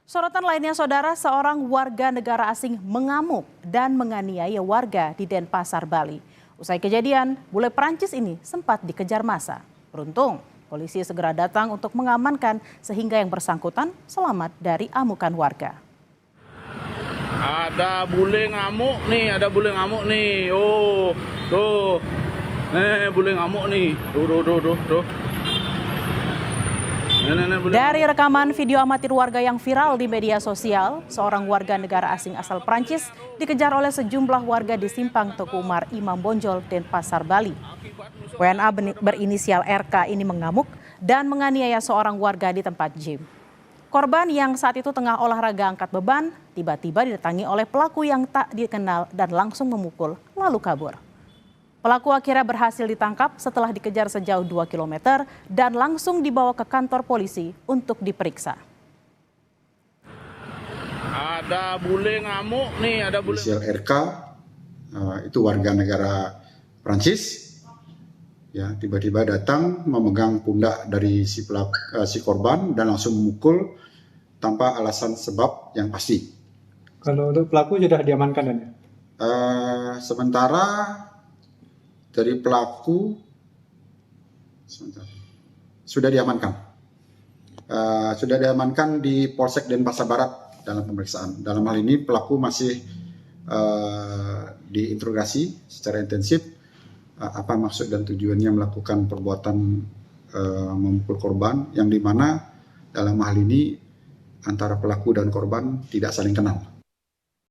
Sorotan lainnya, saudara, seorang warga negara asing mengamuk dan menganiaya warga di Denpasar, Bali. Usai kejadian, bule Perancis ini sempat dikejar massa. Beruntung, polisi segera datang untuk mengamankan sehingga yang bersangkutan selamat dari amukan warga. Ada bule ngamuk nih, Oh, tuh. Bule ngamuk nih. Tuh. Dari rekaman video amatir warga yang viral di media sosial, seorang warga negara asing asal Prancis dikejar oleh sejumlah warga di Simpang Teguh Umar Imam Bonjol, Denpasar, Bali. WNA berinisial RK ini mengamuk dan menganiaya seorang warga di tempat gym. Korban yang saat itu tengah olahraga angkat beban, tiba-tiba didatangi oleh pelaku yang tak dikenal dan langsung memukul lalu kabur. Pelaku akhirnya berhasil ditangkap setelah dikejar sejauh 2 km dan langsung dibawa ke kantor polisi untuk diperiksa. Ada bule ngamuk nih, Inisial RK, itu warga negara Prancis, ya tiba-tiba datang memegang pundak dari si korban dan langsung memukul tanpa alasan sebab yang pasti. Kalau untuk pelaku sudah diamankan dan? Sementara dari pelaku sudah diamankan. Sudah diamankan di Polsek Denpasar Barat dalam pemeriksaan. Dalam hal ini pelaku masih diinterogasi secara intensif. Apa maksud dan tujuannya melakukan perbuatan memukul korban, yang dimana dalam hal ini antara pelaku dan korban tidak saling kenal.